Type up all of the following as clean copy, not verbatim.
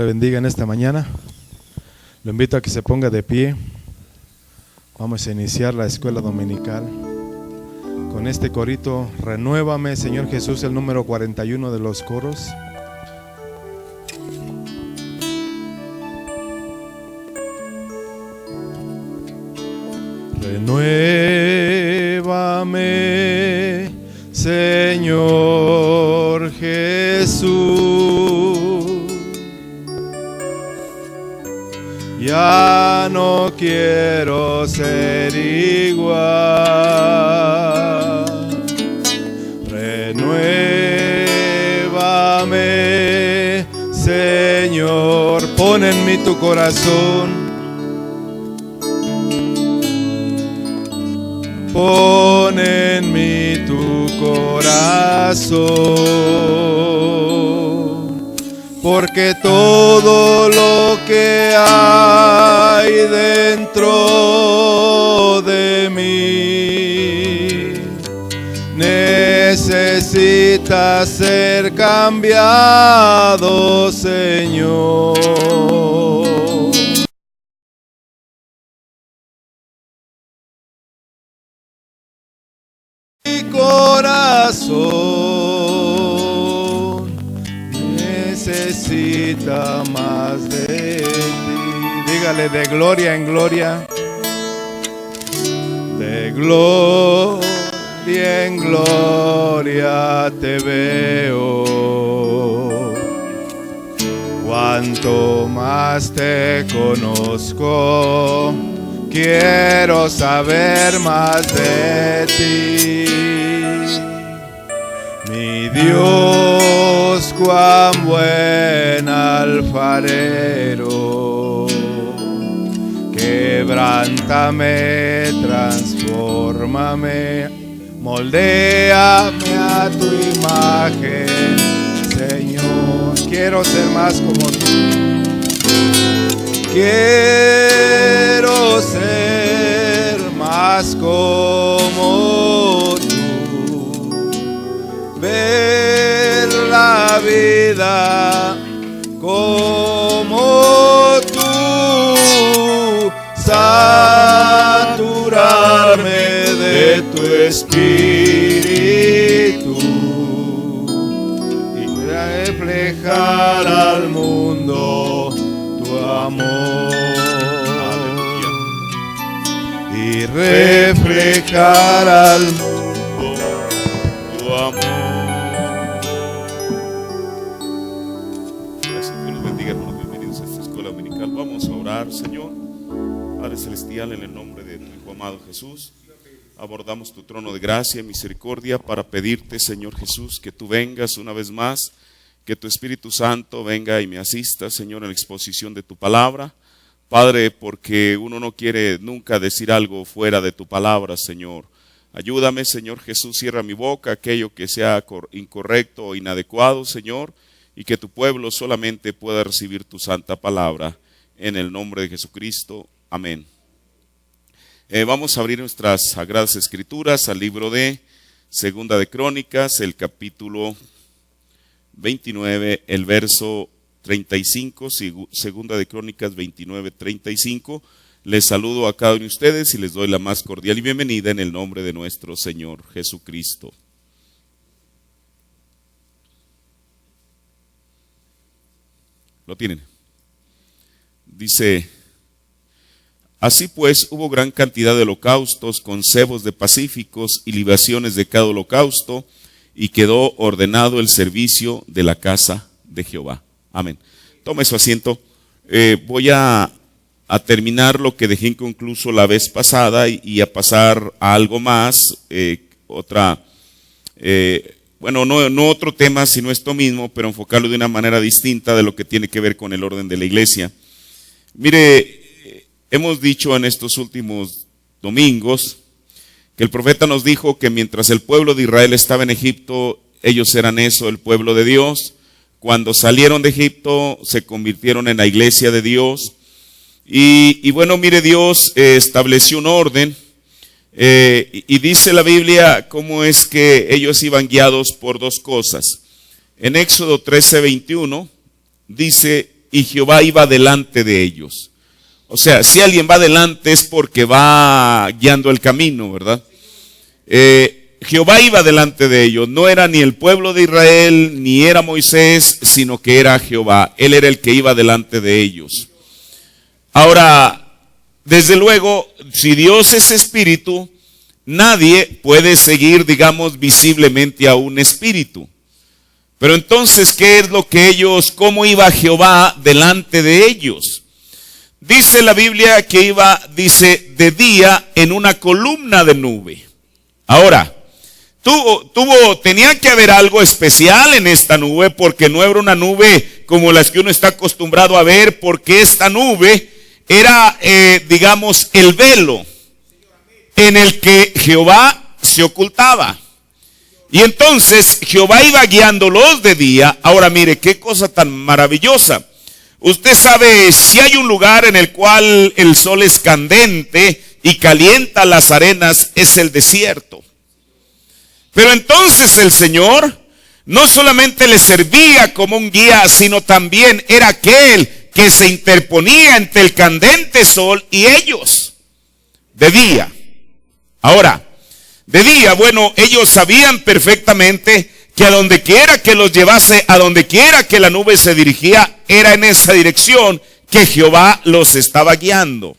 Le bendiga en esta mañana. Lo invito a que se ponga de pie. Vamos a iniciar la escuela dominical con este corito: Renuévame, Señor Jesús, el número 41 de los coros. Renuévame, Señor Jesús. Ya no quiero ser igual. Renuévame, Señor. Pon en mí tu corazón. Pon en mí tu corazón, porque todo lo que hay dentro de mí necesita ser cambiado, Señor. Mi corazón necesita más de ti. Dígale: de gloria en gloria, de gloria en gloria te veo. Cuanto más te conozco, quiero saber más de ti. Mi Dios, cuán buen alfarero, quebrántame, transfórmame, moldéame a tu imagen, Señor. Quiero ser más como tú. Quiero ser más como tú, ver la vida como tú, saturarme de tu espíritu y reflejar al mundo tu amor. Aleluya. Y reflejar al mundo tu amor. Gracias, Dios los bendiga, hermanos. Bienvenidos a esta escuela dominical. Vamos a orar, Señor. Padre Celestial, en el nombre de tu Hijo amado Jesús, abordamos tu trono de gracia y misericordia para pedirte, Señor Jesús, que tú vengas una vez más, que tu Espíritu Santo venga y me asista, Señor, en la exposición de tu palabra. Padre, porque uno no quiere nunca decir algo fuera de tu palabra, Señor. Ayúdame, Señor Jesús, cierra mi boca aquello que sea incorrecto o inadecuado, Señor, y que tu pueblo solamente pueda recibir tu santa palabra. En el nombre de Jesucristo, amén. Vamos a abrir nuestras Sagradas Escrituras al libro de Segunda de Crónicas, el capítulo 29, el verso 35, Segunda de Crónicas 29, 35. Les saludo a cada uno de ustedes y les doy la más cordial y bienvenida en el nombre de nuestro Señor Jesucristo. ¿Lo tienen? Dice: así pues hubo gran cantidad de holocaustos con cebos de pacíficos y libaciones de cada holocausto, y quedó ordenado el servicio de la casa de Jehová. Amén. Tome su asiento. Voy a terminar lo que dejé inconcluso la vez pasada y a pasar a algo más, no otro tema, sino esto mismo, pero enfocarlo de una manera distinta de lo que tiene que ver con el orden de la iglesia. Mire, hemos dicho en estos últimos domingos que el profeta nos dijo que mientras el pueblo de Israel estaba en Egipto, ellos eran eso, el pueblo de Dios. Cuando salieron de Egipto, se convirtieron en la iglesia de Dios. Y bueno, mire, Dios estableció un orden. Y dice la Biblia cómo es que ellos iban guiados por dos cosas. En Éxodo 13:21 dice y Jehová iba delante de ellos. O sea, si alguien va delante es porque va guiando el camino, ¿verdad? Jehová iba delante de ellos. No era ni el pueblo de Israel, ni era Moisés, sino que era Jehová. Él era el que iba delante de ellos. Ahora, desde luego, si Dios es espíritu, nadie puede seguir, digamos, visiblemente a un espíritu. Pero entonces, ¿qué es lo que cómo iba Jehová delante de ellos? Dice la Biblia que iba, dice, de día en una columna de nube. Ahora, tenía que haber algo especial en esta nube, porque no era una nube como las que uno está acostumbrado a ver, porque esta nube era, digamos, el velo en el que Jehová se ocultaba. Y entonces Jehová iba guiándolos de día. Ahora mire, qué cosa tan maravillosa. Usted sabe, si hay un lugar en el cual el sol es candente y calienta las arenas, es el desierto. Pero entonces el Señor no solamente le servía como un guía, sino también era aquel que se interponía entre el candente sol y ellos, de día. Ahora, de día, bueno, ellos sabían perfectamente que a donde quiera que los llevase, a donde quiera que la nube se dirigía, era en esa dirección que Jehová los estaba guiando.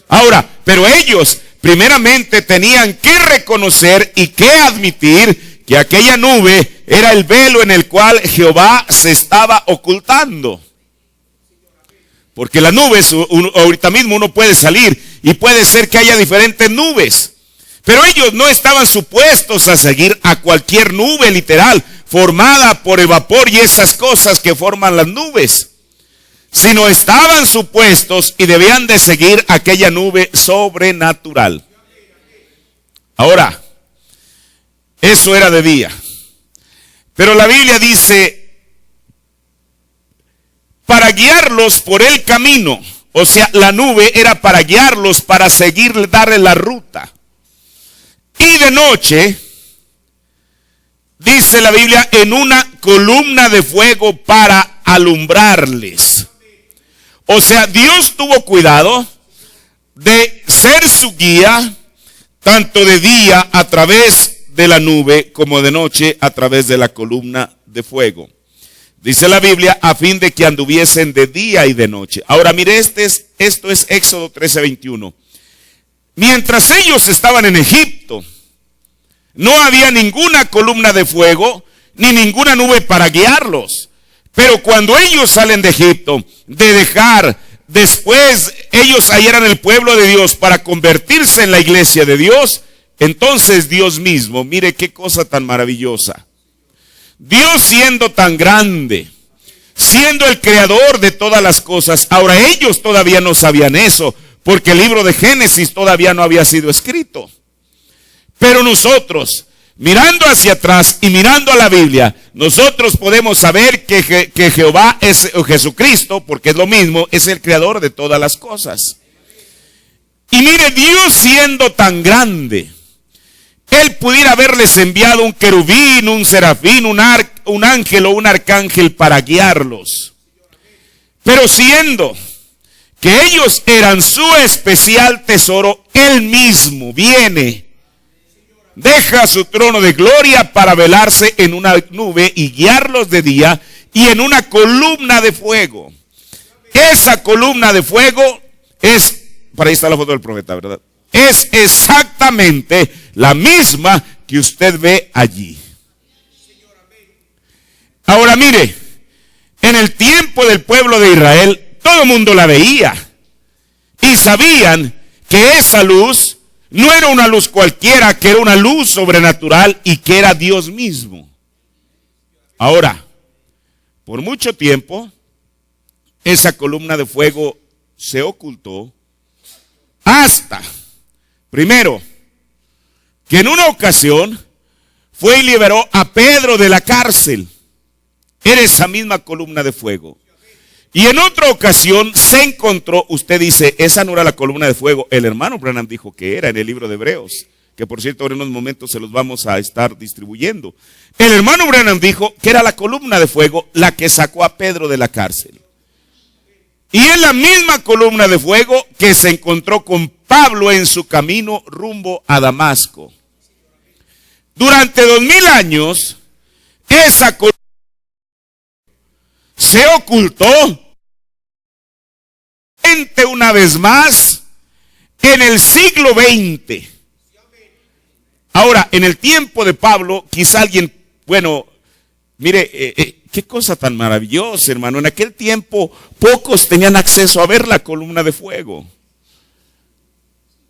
Ahora, pero ellos primeramente tenían que reconocer y que admitir que aquella nube era el velo en el cual Jehová se estaba ocultando. Porque la nube, ahorita mismo uno puede salir y puede ser que haya diferentes nubes. Pero ellos no estaban supuestos a seguir a cualquier nube literal, formada por el vapor y esas cosas que forman las nubes, sino estaban supuestos y debían de seguir aquella nube sobrenatural. Ahora, eso era de día. Pero la Biblia dice, para guiarlos por el camino, o sea, la nube era para guiarlos, para seguir, darle la ruta. Y de noche, dice la Biblia, en una columna de fuego para alumbrarles. O sea, Dios tuvo cuidado de ser su guía, tanto de día a través de la nube, como de noche a través de la columna de fuego. Dice la Biblia, a fin de que anduviesen de día y de noche. Ahora mire, esto es Éxodo 13:21. Mientras ellos estaban en Egipto, no había ninguna columna de fuego, ni ninguna nube para guiarlos. Pero cuando ellos salen de Egipto, de dejar, después ellos ahí eran el pueblo de Dios para convertirse en la iglesia de Dios, entonces Dios mismo, mire qué cosa tan maravillosa. Dios siendo tan grande, siendo el creador de todas las cosas, ahora ellos todavía no sabían eso, porque el libro de Génesis todavía no había sido escrito. Pero nosotros, mirando hacia atrás y mirando a la Biblia, nosotros podemos saber que Jehová es Jesucristo, porque es lo mismo, es el creador de todas las cosas. Y mire, Dios siendo tan grande, Él pudiera haberles enviado un querubín, un serafín, un ángel o un arcángel para guiarlos. Pero siendo que ellos eran su especial tesoro, Él mismo viene, deja su trono de gloria para velarse en una nube y guiarlos de día y en una columna de fuego. Esa columna de fuego es, para ahí está la foto del profeta, ¿verdad? Es exactamente la misma que usted ve allí. Ahora mire, en el tiempo del pueblo de Israel, todo el mundo la veía y sabían que esa luz no era una luz cualquiera, que era una luz sobrenatural y que era Dios mismo. Ahora, por mucho tiempo, esa columna de fuego se ocultó hasta, primero, que en una ocasión fue y liberó a Pedro de la cárcel. Era esa misma columna de fuego. Y en otra ocasión se encontró, usted dice, esa no era la columna de fuego. El hermano Branham dijo que era en el libro de Hebreos, que por cierto ahora en unos momentos se los vamos a estar distribuyendo. El hermano Branham dijo que era la columna de fuego la que sacó a Pedro de la cárcel. Y es la misma columna de fuego que se encontró con Pablo en su camino rumbo a Damasco. Durante 2000 años, esa columna se ocultó una vez más en el siglo XX. Ahora, en el tiempo de Pablo, quizá alguien, bueno, mire, qué cosa tan maravillosa, hermano. En aquel tiempo pocos tenían acceso a ver la columna de fuego.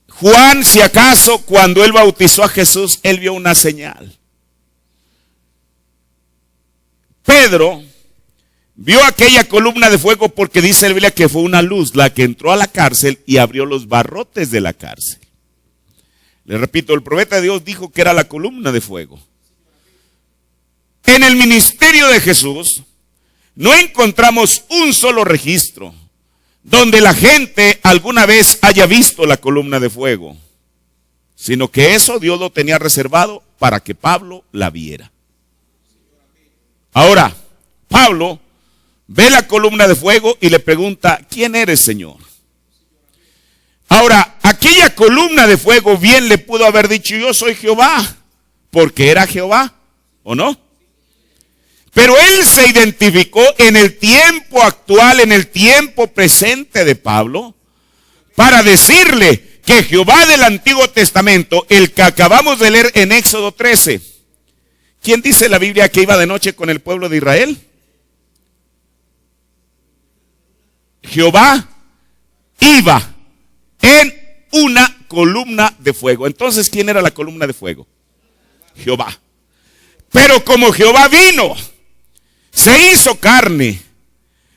Juan, si acaso, cuando él bautizó a Jesús, él vio una señal. Pedro vio aquella columna de fuego porque dice la Biblia que fue una luz la que entró a la cárcel y abrió los barrotes de la cárcel. Le repito, el profeta de Dios dijo que era la columna de fuego. En el ministerio de Jesús no encontramos un solo registro donde la gente alguna vez haya visto la columna de fuego, sino que eso Dios lo tenía reservado para que Pablo la viera. Ahora, Pablo ve la columna de fuego y le pregunta, ¿quién eres, Señor? Ahora, aquella columna de fuego bien le pudo haber dicho, yo soy Jehová, porque era Jehová, ¿o no? Pero él se identificó en el tiempo actual, en el tiempo presente de Pablo, para decirle que Jehová del Antiguo Testamento, el que acabamos de leer en Éxodo 13, ¿quién dice la Biblia que iba de noche con el pueblo de Israel? Jehová iba en una columna de fuego. Entonces, ¿quién era la columna de fuego? Jehová. Pero como Jehová vino, se hizo carne.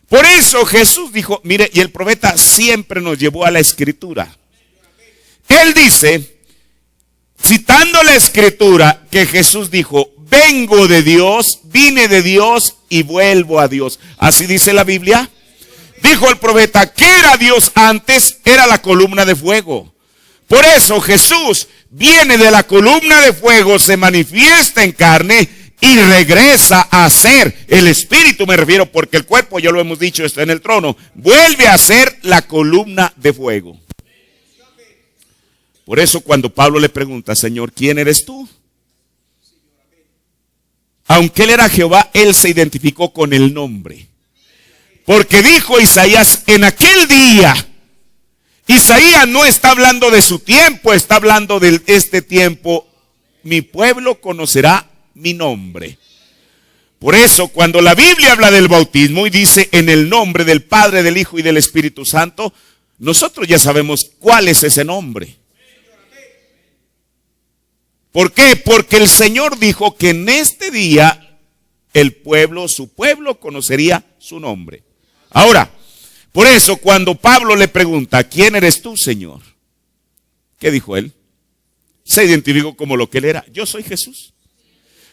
Por eso Jesús dijo, mire, y el profeta siempre nos llevó a la escritura. Él dice, citando la escritura, que Jesús dijo, vengo de Dios, vine de Dios y vuelvo a Dios. Así dice la Biblia. Dijo el profeta, ¿qué era Dios antes? Era la columna de fuego. Por eso Jesús viene de la columna de fuego, se manifiesta en carne y regresa a ser el espíritu, me refiero, porque el cuerpo, ya lo hemos dicho, está en el trono. Vuelve a ser la columna de fuego. Por eso cuando Pablo le pregunta, Señor, ¿quién eres tú? Aunque él era Jehová, él se identificó con el nombre. Porque dijo Isaías, en aquel día, Isaías no está hablando de su tiempo, está hablando de este tiempo, mi pueblo conocerá mi nombre. Por eso, cuando la Biblia habla del bautismo y dice en el nombre del Padre, del Hijo y del Espíritu Santo, nosotros ya sabemos cuál es ese nombre. ¿Por qué? Porque el Señor dijo que en este día el pueblo, su pueblo, conocería su nombre. Ahora, por eso cuando Pablo le pregunta, ¿quién eres tú, Señor? ¿Qué dijo él? Se identificó como lo que él era. Yo soy Jesús.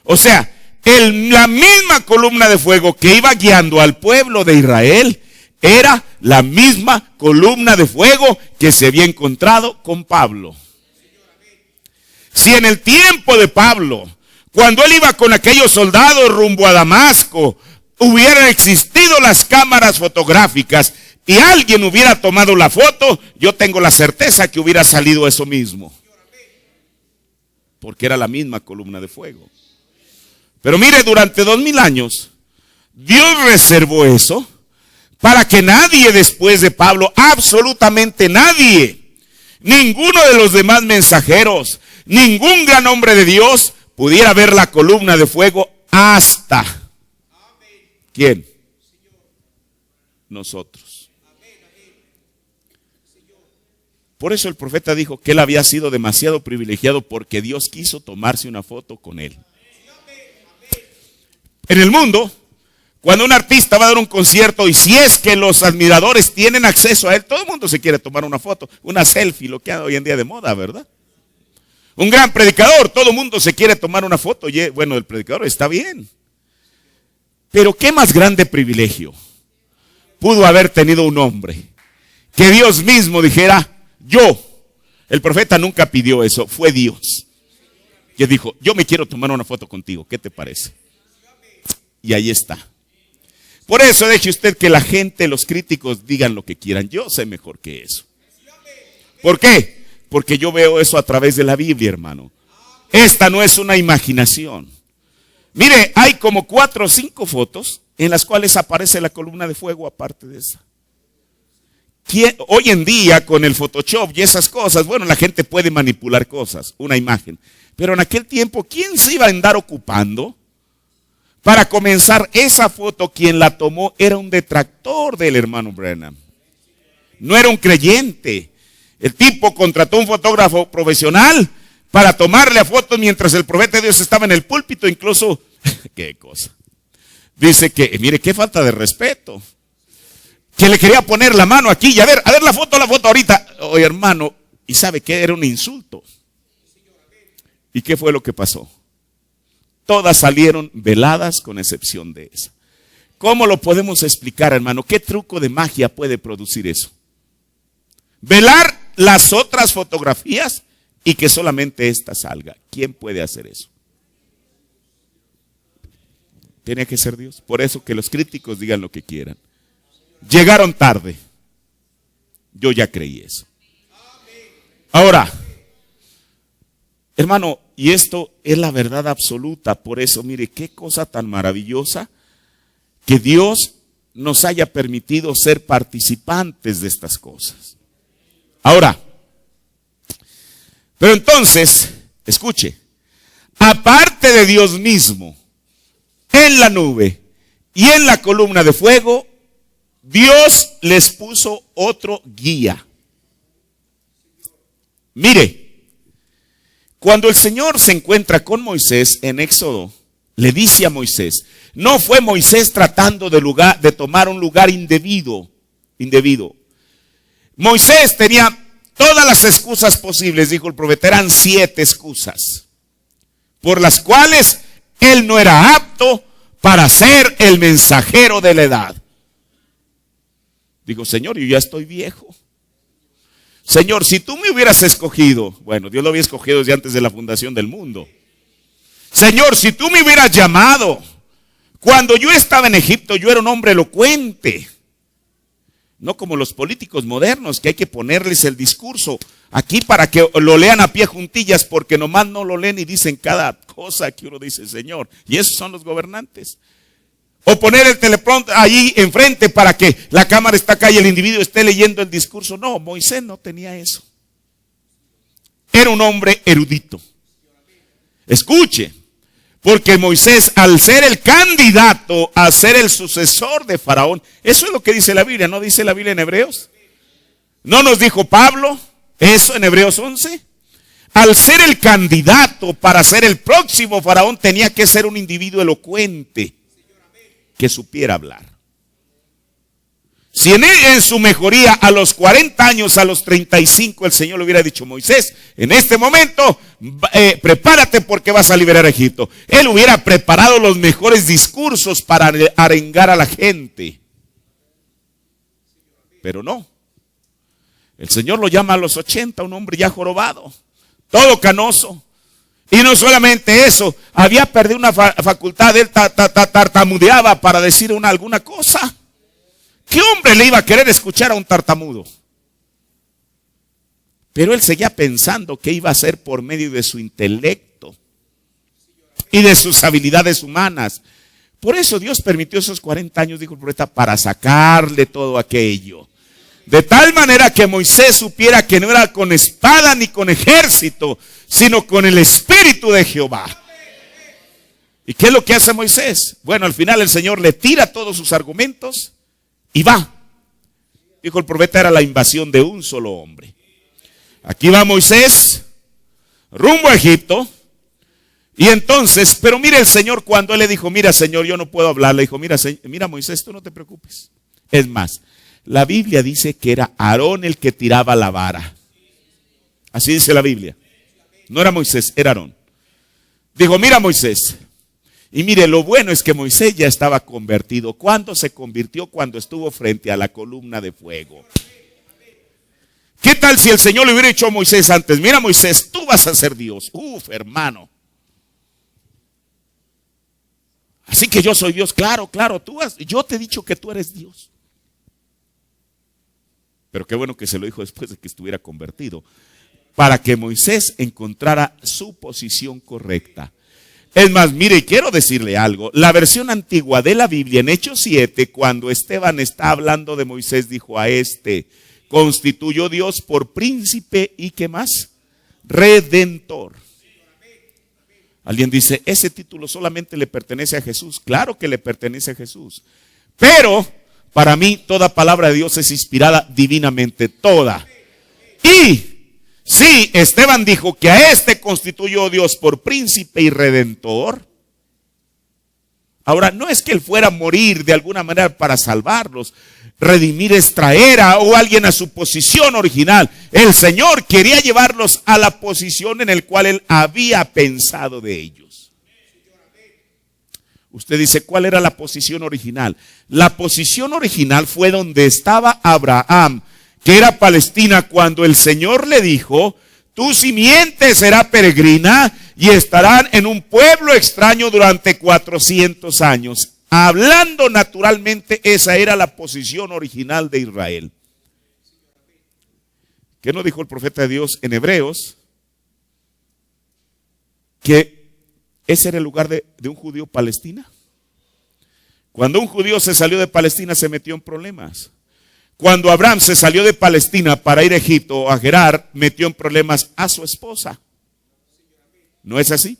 O sea, la misma columna de fuego que iba guiando al pueblo de Israel era la misma columna de fuego que se había encontrado con Pablo. Si en el tiempo de Pablo, cuando él iba con aquellos soldados rumbo a Damasco, hubieran existido las cámaras fotográficas y alguien hubiera tomado la foto, yo tengo la certeza que hubiera salido eso mismo. Porque era la misma columna de fuego. Pero mire, durante 2000 años, Dios reservó eso para que nadie después de Pablo, absolutamente nadie, ninguno de los demás mensajeros, ningún gran hombre de Dios pudiera ver la columna de fuego hasta... ¿Quién? Nosotros. Por eso el profeta dijo que él había sido demasiado privilegiado porque Dios quiso tomarse una foto con él. En el mundo, cuando un artista va a dar un concierto y si es que los admiradores tienen acceso a él, todo el mundo se quiere tomar una foto, una selfie, lo que anda hoy en día de moda, ¿verdad? Un gran predicador, todo el mundo se quiere tomar una foto. Bueno, el predicador está bien. Pero qué más grande privilegio pudo haber tenido un hombre que Dios mismo dijera, yo. El profeta nunca pidió eso, fue Dios que dijo, yo me quiero tomar una foto contigo, ¿qué te parece? Y ahí está. Por eso deje usted que la gente, los críticos digan lo que quieran. Yo sé mejor que eso. ¿Por qué? Porque yo veo eso a través de la Biblia, hermano. Esta no es una imaginación. Mire, hay como 4 o 5 fotos en las cuales aparece la columna de fuego aparte de esa. Hoy en día con el Photoshop y esas cosas, bueno, la gente puede manipular cosas, una imagen. Pero en aquel tiempo, ¿quién se iba a andar ocupando? Para comenzar, esa foto, quien la tomó era un detractor del hermano Branham. No era un creyente. El tipo contrató un fotógrafo profesional para tomarle a fotos mientras el profeta de Dios estaba en el púlpito. Incluso, qué cosa. Dice que, mire, qué falta de respeto. Que le quería poner la mano aquí y a ver la foto ahorita. Oye, hermano, ¿y sabe qué? Era un insulto. ¿Y qué fue lo que pasó? Todas salieron veladas con excepción de esa. ¿Cómo lo podemos explicar, hermano? ¿Qué truco de magia puede producir eso? Velar las otras fotografías y que solamente esta salga. ¿Quién puede hacer eso? Tiene que ser Dios. Por eso que los críticos digan lo que quieran. Llegaron tarde. Yo ya creí eso. Ahora, hermano, y esto es la verdad absoluta. Por eso, mire, qué cosa tan maravillosa que Dios nos haya permitido ser participantes de estas cosas. Ahora, pero entonces, escuche, aparte de Dios mismo, en la nube y en la columna de fuego, Dios les puso otro guía. Mire, cuando el Señor se encuentra con Moisés en Éxodo, le dice a Moisés, no fue Moisés tratando de tomar un lugar indebido. Moisés tenía todas las excusas posibles, dijo el profeta, eran 7 excusas, por las cuales él no era apto para ser el mensajero de la edad. Digo, Señor, yo ya estoy viejo. Señor, si tú me hubieras escogido, bueno, Dios lo había escogido desde antes de la fundación del mundo. Señor, si tú me hubieras llamado, cuando yo estaba en Egipto, yo era un hombre elocuente. No como los políticos modernos, que hay que ponerles el discurso aquí para que lo lean a pie juntillas, porque nomás no lo leen y dicen cada cosa que uno dice, Señor. Y esos son los gobernantes. O poner el teleprompter ahí enfrente para que la cámara está acá y el individuo esté leyendo el discurso. No, Moisés no tenía eso. Era un hombre erudito. Escuche, porque Moisés, al ser el candidato a ser el sucesor de Faraón, eso es lo que dice la Biblia, ¿no dice la Biblia en Hebreos? ¿No nos dijo Pablo eso en Hebreos 11? Al ser el candidato para ser el próximo Faraón, tenía que ser un individuo elocuente, que supiera hablar. Si en su mejoría a los 40 años, a los 35, el Señor le hubiera dicho, Moisés, en este momento, prepárate porque vas a liberar a Egipto. Él hubiera preparado los mejores discursos para arengar a la gente. Pero no. El Señor lo llama a los 80, un hombre ya jorobado, todo canoso. Y no solamente eso, había perdido una facultad, él tartamudeaba para decir alguna cosa. ¿Qué hombre le iba a querer escuchar a un tartamudo? Pero él seguía pensando que iba a ser por medio de su intelecto y de sus habilidades humanas. Por eso Dios permitió esos 40 años, dijo el profeta, para sacarle todo aquello. De tal manera que Moisés supiera que no era con espada ni con ejército, sino con el Espíritu de Jehová. ¿Y qué es lo que hace Moisés? Bueno, al final el Señor le tira todos sus argumentos y va. Dijo el profeta, era la invasión de un solo hombre. Aquí va Moisés, rumbo a Egipto. Y entonces, pero mire el Señor cuando él le dijo, mira Señor, yo no puedo hablar. Le dijo, mira Moisés, tú no te preocupes. Es más, la Biblia dice que era Aarón el que tiraba la vara. Así dice la Biblia. No era Moisés, era Aarón. Dijo, mira Moisés. Y mire, lo bueno es que Moisés ya estaba convertido. ¿Cuándo se convirtió? Cuando estuvo frente a la columna de fuego. ¿Qué tal si el Señor le hubiera dicho a Moisés antes, mira Moisés, tú vas a ser Dios? Hermano. Así que yo soy Dios. Claro, yo te he dicho que tú eres Dios. Pero qué bueno que se lo dijo después de que estuviera convertido, para que Moisés encontrara su posición correcta. Es más, mire, quiero decirle algo. La versión antigua de la Biblia, en Hechos 7, cuando Esteban está hablando de Moisés, dijo: a este constituyó Dios por príncipe y ¿qué más? Redentor. Alguien dice, ese título solamente le pertenece a Jesús. Claro que le pertenece a Jesús. Pero para mí toda palabra de Dios es inspirada divinamente, toda. Y sí, Esteban dijo que a este constituyó Dios por príncipe y redentor. Ahora, no es que él fuera a morir de alguna manera para salvarlos, redimir, extraer a alguien a su posición original. El Señor quería llevarlos a la posición en la cual él había pensado de ellos. Usted dice, ¿cuál era la posición original? La posición original fue donde estaba Abraham, que era Palestina, cuando el Señor le dijo: tu simiente será peregrina y estarán en un pueblo extraño durante 400 años. Hablando naturalmente, esa era la posición original de Israel. ¿Qué nos dijo el profeta de Dios en Hebreos? Que ese era el lugar de un judío Palestina. Cuando un judío se salió de Palestina, se metió en problemas. Cuando Abraham se salió de Palestina para ir a Egipto o a Gerar, metió en problemas a su esposa. ¿No es así?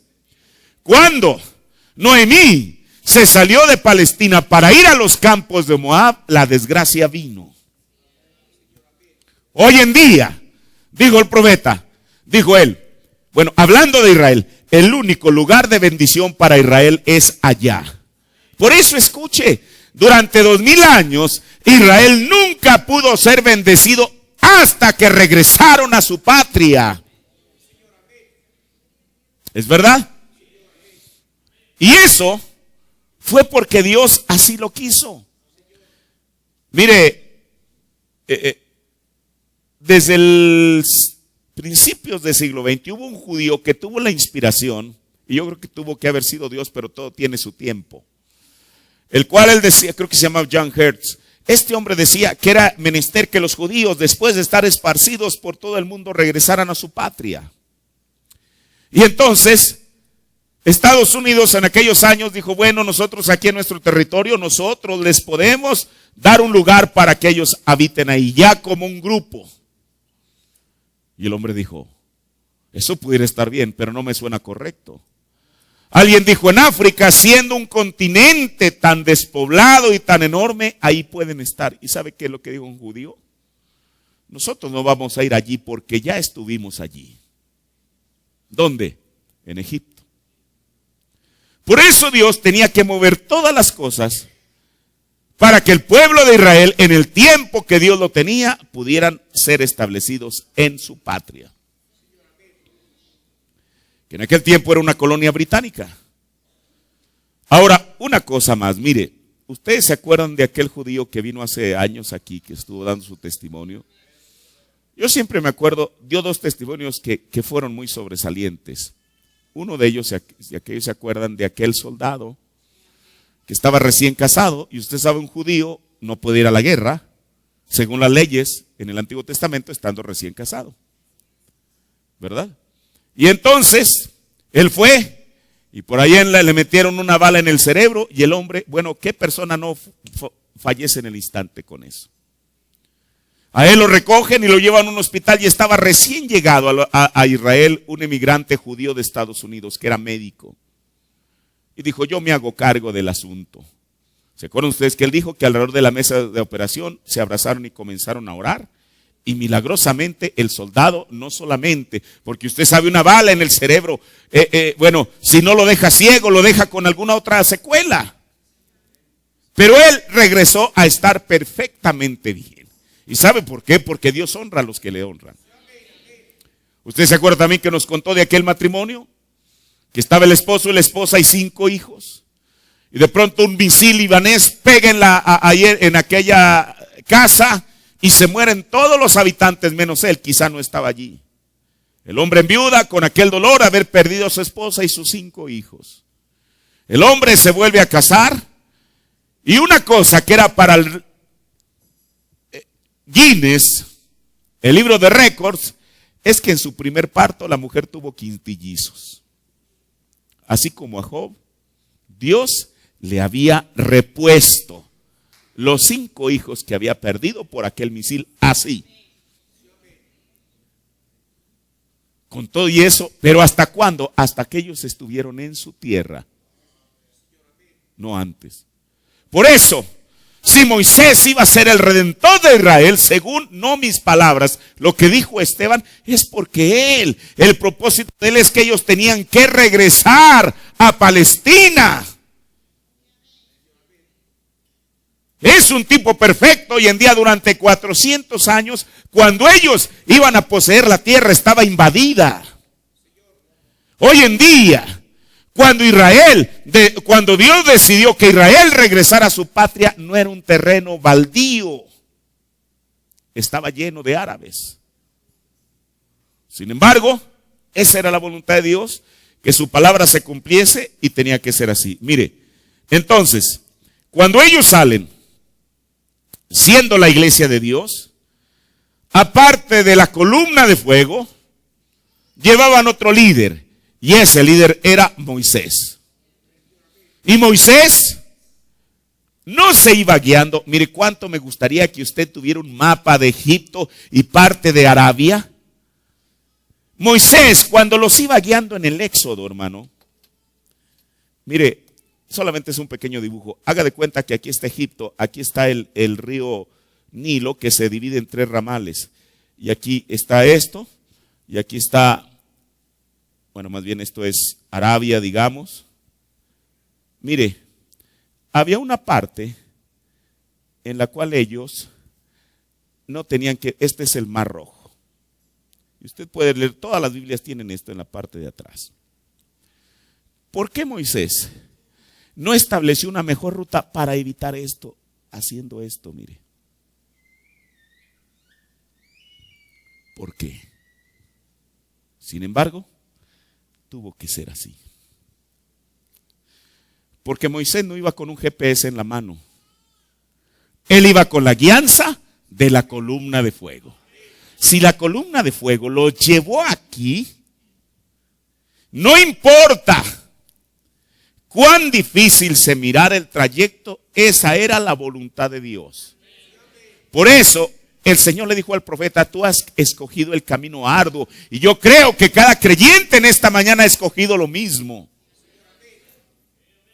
Cuando Noemí se salió de Palestina para ir a los campos de Moab, la desgracia vino. Hoy en día, dijo el profeta, dijo él, bueno, hablando de Israel, el único lugar de bendición para Israel es allá. Por eso escuche, durante 2000 años, Israel nunca pudo ser bendecido hasta que regresaron a su patria. ¿Es verdad? Y eso fue porque Dios así lo quiso. Mire, desde el principios del siglo XX hubo un judío que tuvo la inspiración, y yo creo que tuvo que haber sido Dios, pero todo tiene su tiempo. El cual él decía, creo que se llamaba John Hertz. Este hombre decía que era menester que los judíos, después de estar esparcidos por todo el mundo, regresaran a su patria. Y entonces, Estados Unidos en aquellos años dijo, bueno, nosotros aquí en nuestro territorio, nosotros les podemos dar un lugar para que ellos habiten ahí, ya como un grupo. Y el hombre dijo, eso pudiera estar bien, pero no me suena correcto. Alguien dijo, en África, siendo un continente tan despoblado y tan enorme, ahí pueden estar. ¿Y sabe qué es lo que dijo un judío? Nosotros no vamos a ir allí porque ya estuvimos allí. ¿Dónde? En Egipto. Por eso Dios tenía que mover todas las cosas para que el pueblo de Israel, en el tiempo que Dios lo tenía, pudieran ser establecidos en su patria. Que en aquel tiempo era una colonia británica. Ahora, una cosa más, mire, ¿ustedes se acuerdan de aquel judío que vino hace años aquí, que estuvo dando su testimonio? Yo siempre me acuerdo, dio dos testimonios que fueron muy sobresalientes. Uno de ellos, si aquellos se acuerdan, de aquel soldado que estaba recién casado, y usted sabe, un judío no puede ir a la guerra, según las leyes en el Antiguo Testamento, estando recién casado. ¿Verdad? Y entonces, él fue, y por ahí le metieron una bala en el cerebro, y el hombre, bueno, ¿qué persona no fallece en el instante con eso? A él lo recogen y lo llevan a un hospital, y estaba recién llegado a Israel un emigrante judío de Estados Unidos, que era médico. Y dijo, yo me hago cargo del asunto. ¿Se acuerdan ustedes que él dijo que alrededor de la mesa de operación se abrazaron y comenzaron a orar? Y milagrosamente el soldado, no solamente, porque usted sabe, una bala en el cerebro, bueno, si no lo deja ciego, lo deja con alguna otra secuela. Pero él regresó a estar perfectamente bien. ¿Y sabe por qué? Porque Dios honra a los que le honran. ¿Usted se acuerda también que nos contó de aquel matrimonio? Que estaba el esposo y la esposa y 5 hijos. Y de pronto un misil libanés pega en aquella casa, y se mueren todos los habitantes menos él, quizá no estaba allí. El hombre en viuda con aquel dolor, haber perdido a su esposa y sus 5 hijos. El hombre se vuelve a casar y una cosa que era para el Guinness, el libro de récords, es que en su primer parto la mujer tuvo quintillizos. Así como a Job, Dios le había repuesto los 5 hijos que había perdido por aquel misil, así. Con todo y eso, pero ¿hasta cuándo? Hasta que ellos estuvieron en su tierra. No antes. Por eso, si Moisés iba a ser el redentor de Israel, según no mis palabras, lo que dijo Esteban, es porque el propósito de él es que ellos tenían que regresar a Palestina. Es un tipo perfecto. Hoy en día, durante 400 años, cuando ellos iban a poseer la tierra, estaba invadida. Hoy en día, cuando Dios decidió que Israel regresara a su patria, no era un terreno baldío, estaba lleno de árabes. Sin embargo, esa era la voluntad de Dios, que su palabra se cumpliese, y tenía que ser así. Mire, entonces, cuando ellos salen, siendo la iglesia de Dios, aparte de la columna de fuego, llevaban otro líder, y ese líder era Moisés. Y Moisés no se iba guiando. Mire, cuánto me gustaría que usted tuviera un mapa de Egipto y parte de Arabia. Moisés, cuando los iba guiando en el Éxodo, hermano, mire, solamente es un pequeño dibujo. Haga de cuenta que aquí está Egipto, aquí está el río Nilo, que se divide en 3 ramales. Y aquí está esto, y aquí está, bueno, más bien esto es Arabia, digamos. Mire, había una parte en la cual ellos no tenían que, este es el Mar Rojo. Y usted puede leer, todas las Biblias tienen esto en la parte de atrás. ¿Por qué Moisés no estableció una mejor ruta para evitar esto, haciendo esto? Mire. ¿Por qué? Sin embargo, tuvo que ser así. Porque Moisés no iba con un GPS en la mano. Él iba con la guianza de la columna de fuego. Si la columna de fuego lo llevó aquí, no importa cuán difícil se mirara el trayecto, esa era la voluntad de Dios. Por eso el Señor le dijo al profeta: tú has escogido el camino arduo. Y yo creo que cada creyente en esta mañana ha escogido lo mismo.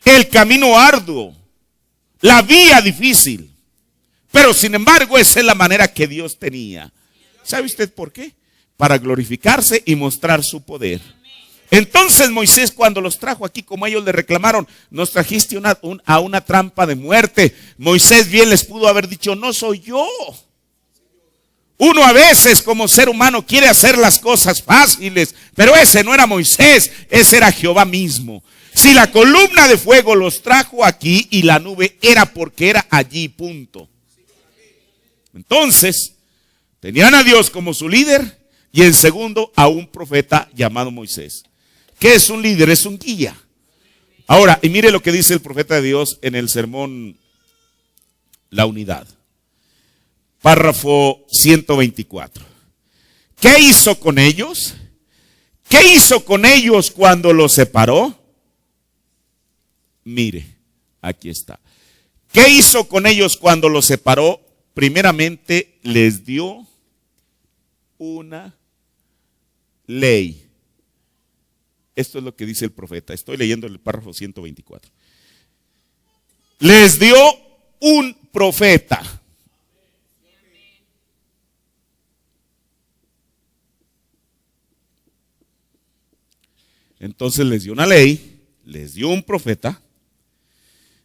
El camino arduo, la vía difícil. Pero sin embargo, esa es la manera que Dios tenía. ¿Sabe usted por qué? Para glorificarse y mostrar su poder. Entonces Moisés, cuando los trajo aquí, como ellos le reclamaron: nos trajiste a una trampa de muerte. Moisés bien les pudo haber dicho: no soy yo. Uno a veces como ser humano quiere hacer las cosas fáciles, pero ese no era Moisés, ese era Jehová mismo. Si la columna de fuego los trajo aquí y la nube, era porque era allí, punto. Entonces, tenían a Dios como su líder y en segundo a un profeta llamado Moisés. ¿Qué es un líder? Es un guía. Ahora, y mire lo que dice el profeta de Dios en el sermón La Unidad. Párrafo 124. ¿Qué hizo con ellos? ¿Qué hizo con ellos cuando los separó? Mire, aquí está. ¿Qué hizo con ellos cuando los separó? Primeramente les dio una ley. Esto es lo que dice el profeta. Estoy leyendo el párrafo 124. Les dio un profeta. Entonces les dio una ley, les dio un profeta,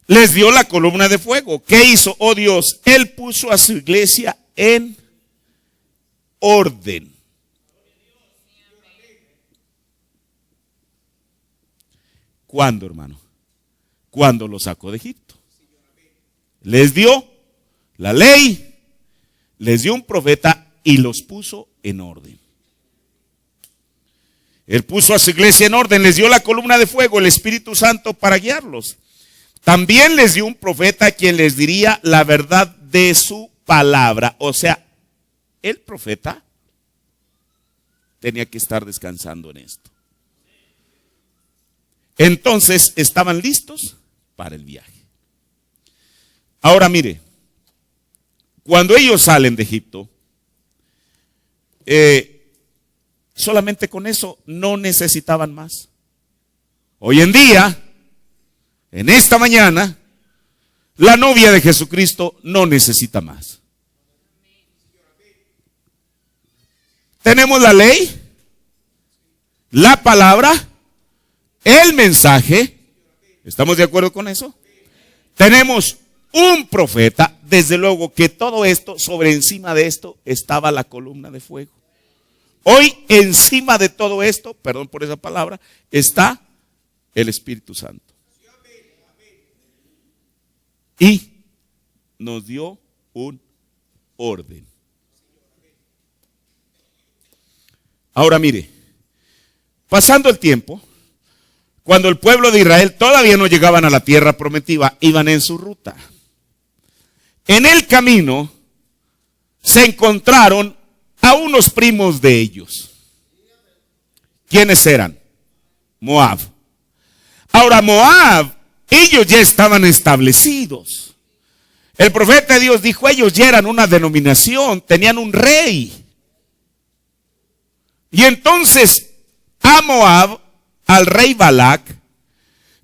les dio la columna de fuego. ¿Qué hizo? Oh Dios, Él puso a su iglesia en orden. ¿Cuándo, hermano? Cuando lo sacó de Egipto. Les dio la ley, les dio un profeta y los puso en orden. Él puso a su iglesia en orden, les dio la columna de fuego, el Espíritu Santo para guiarlos. También les dio un profeta quien les diría la verdad de su palabra. O sea, el profeta tenía que estar descansando en esto. Entonces estaban listos para el viaje. Ahora mire, cuando ellos salen de Egipto, solamente con eso no necesitaban más. Hoy en día, en esta mañana, la novia de Jesucristo no necesita más. Tenemos la ley, la palabra, el mensaje. ¿Estamos de acuerdo con eso? Tenemos un profeta. Desde luego que todo esto, sobre encima de esto, estaba la columna de fuego. Hoy encima de todo esto, perdón por esa palabra, está el Espíritu Santo. Y nos dio un orden. Ahora mire, pasando el tiempo, cuando el pueblo de Israel todavía no llegaban a la tierra prometida, iban en su ruta. En el camino se encontraron a unos primos de ellos. ¿Quiénes eran? Moab. Ahora Moab, ellos ya estaban establecidos. El profeta de Dios dijo, ellos ya eran una denominación, tenían un rey. Y entonces a Moab, al rey Balac,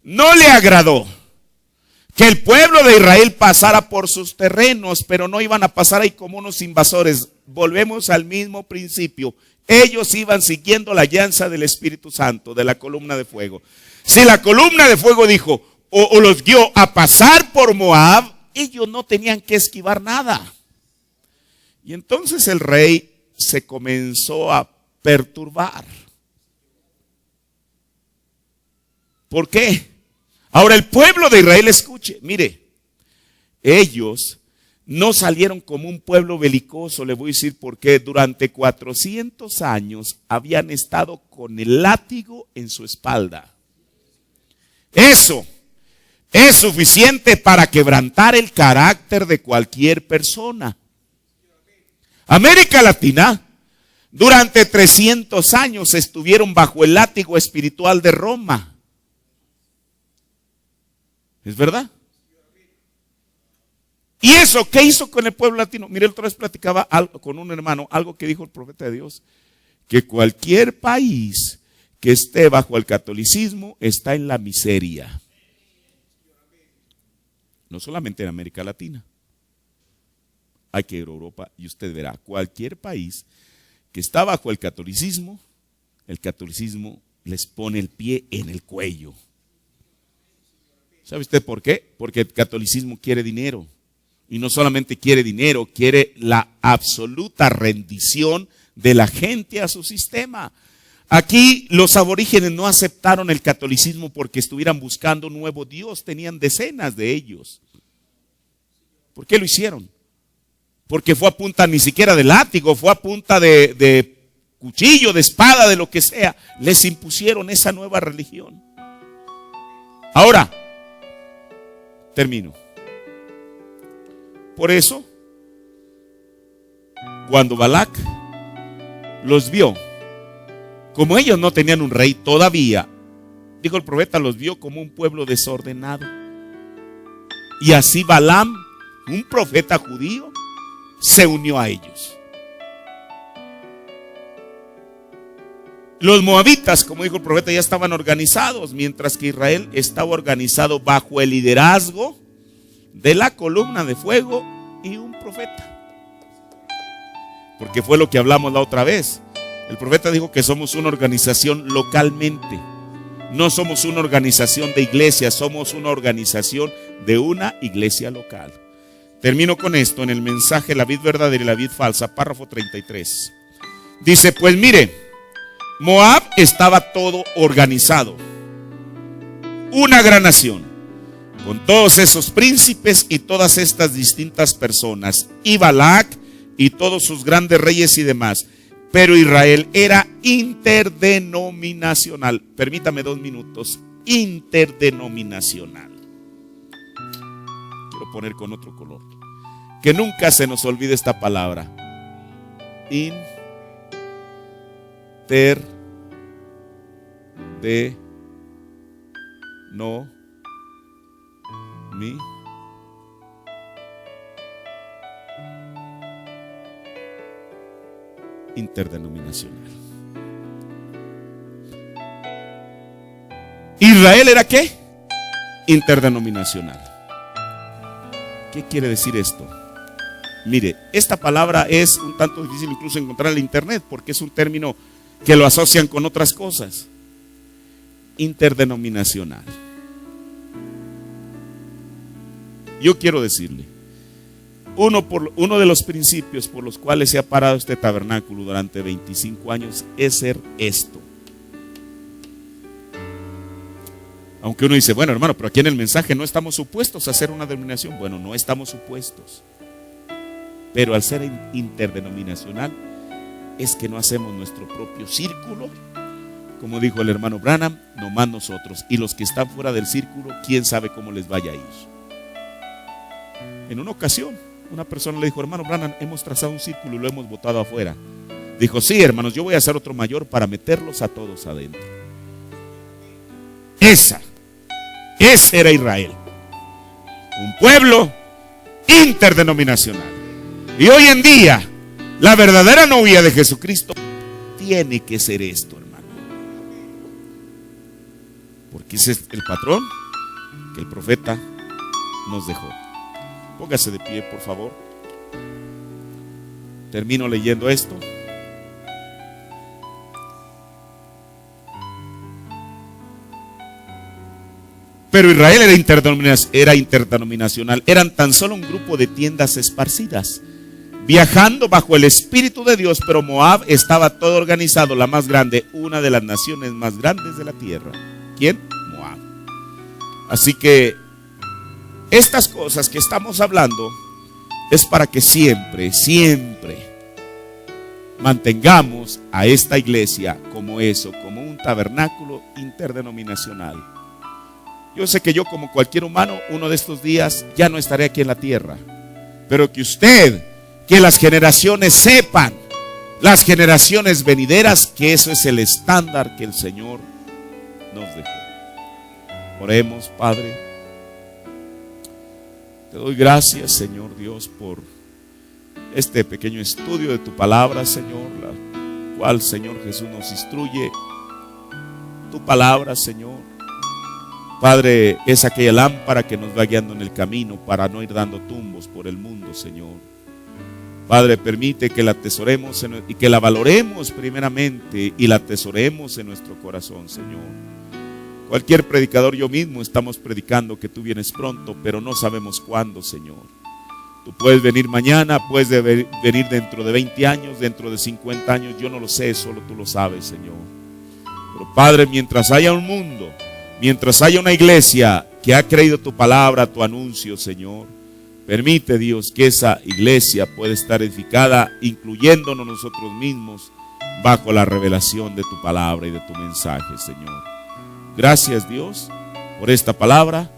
no le agradó que el pueblo de Israel pasara por sus terrenos, pero no iban a pasar ahí como unos invasores. Volvemos al mismo principio. Ellos iban siguiendo la alianza del Espíritu Santo, de la columna de fuego. Si la columna de fuego dijo, o los guió a pasar por Moab, ellos no tenían que esquivar nada. Y entonces el rey se comenzó a perturbar. ¿Por qué? Ahora el pueblo de Israel, escuche, mire, ellos no salieron como un pueblo belicoso, le voy a decir por qué. Durante 400 años habían estado con el látigo en su espalda. Eso es suficiente para quebrantar el carácter de cualquier persona. América Latina, durante 300 años estuvieron bajo el látigo espiritual de Roma. ¿Es verdad? ¿Y eso qué hizo con el pueblo latino? Mire, otra vez platicaba algo con un hermano, algo que dijo el profeta de Dios, que cualquier país que esté bajo el catolicismo está en la miseria. No solamente en América Latina. Hay que ir a Europa y usted verá, cualquier país que está bajo el catolicismo les pone el pie en el cuello. ¿Sabe usted por qué? Porque el catolicismo quiere dinero. Y no solamente quiere dinero, quiere la absoluta rendición de la gente a su sistema. Aquí los aborígenes no aceptaron el catolicismo porque estuvieran buscando un nuevo Dios. Tenían decenas de ellos. ¿Por qué lo hicieron? Porque fue a punta ni siquiera de látigo, fue a punta de cuchillo, de espada, de lo que sea. Les impusieron esa nueva religión. Ahora, termino. Por eso, cuando Balac los vio, como ellos no tenían un rey todavía, dijo el profeta, los vio como un pueblo desordenado. Y así Balaam, un profeta judío, se unió a ellos. Los moabitas, como dijo el profeta, ya estaban organizados, mientras que Israel estaba organizado bajo el liderazgo de la columna de fuego y un profeta. Porque fue lo que hablamos la otra vez. El profeta dijo que somos una organización localmente. No somos una organización de iglesia, somos una organización de una iglesia local. Termino con esto en el mensaje La vid verdadera y la vid falsa, párrafo 33. Dice, pues mire, Moab estaba todo organizado. Una gran nación, con todos esos príncipes y todas estas distintas personas, y Balac y todos sus grandes reyes y demás. Pero Israel era interdenominacional. Permítame 2 minutos. Interdenominacional. Quiero poner con otro color. Que nunca se nos olvide esta palabra. Interdenominacional. ¿Israel era qué? Interdenominacional. ¿Qué quiere decir esto? Mire, esta palabra es un tanto difícil incluso encontrar en internet porque es un término que lo asocian con otras cosas. Interdenominacional. Yo quiero decirle, uno de los principios por los cuales se ha parado este tabernáculo durante 25 años es ser esto. Aunque uno dice, bueno hermano, pero aquí en el mensaje no estamos supuestos a hacer una denominación. Bueno, no estamos supuestos. Pero al ser interdenominacional es que no hacemos nuestro propio círculo. Como dijo el hermano Branham, nomás nosotros. Y los que están fuera del círculo, quién sabe cómo les vaya a ir. En una ocasión, una persona le dijo, hermano Branham, hemos trazado un círculo y lo hemos botado afuera. Dijo, sí hermanos, yo voy a hacer otro mayor para meterlos a todos adentro. Ese era Israel. Un pueblo interdenominacional. Y hoy en día, la verdadera novia de Jesucristo tiene que ser esto, hermano. Porque ese es el patrón que el profeta nos dejó. Póngase de pie, por favor. Termino leyendo esto. Pero Israel era interdenominacional. Eran tan solo un grupo de tiendas esparcidas, viajando bajo el Espíritu de Dios. Pero Moab estaba todo organizado, la más grande, una de las naciones más grandes de la tierra. ¿Quién? Moab. Así que estas cosas que estamos hablando es para que siempre mantengamos a esta iglesia como eso, como un tabernáculo interdenominacional. Yo sé que yo, como cualquier humano, uno de estos días ya no estaré aquí en la tierra, pero que las generaciones sepan, las generaciones venideras, que eso es el estándar que el Señor nos dejó. Oremos, Padre. Te doy gracias, Señor Dios, por este pequeño estudio de tu palabra, Señor, la cual, Señor Jesús, nos instruye. Tu palabra, Señor, Padre, es aquella lámpara que nos va guiando en el camino para no ir dando tumbos por el mundo, Señor. Padre, permite que la atesoremos y que la valoremos primeramente y la atesoremos en nuestro corazón, Señor. Cualquier predicador, yo mismo, estamos predicando que tú vienes pronto, pero no sabemos cuándo, Señor. Tú puedes venir mañana, puedes venir dentro de 20 años, dentro de 50 años, yo no lo sé, solo tú lo sabes, Señor. Pero Padre, mientras haya un mundo, mientras haya una iglesia que ha creído tu palabra, tu anuncio, Señor, permite, Dios, que esa iglesia pueda estar edificada, incluyéndonos nosotros mismos, bajo la revelación de tu palabra y de tu mensaje, Señor. Gracias, Dios, por esta palabra,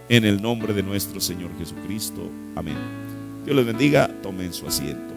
en el nombre de nuestro Señor Jesucristo. Amén. Dios les bendiga, tomen su asiento.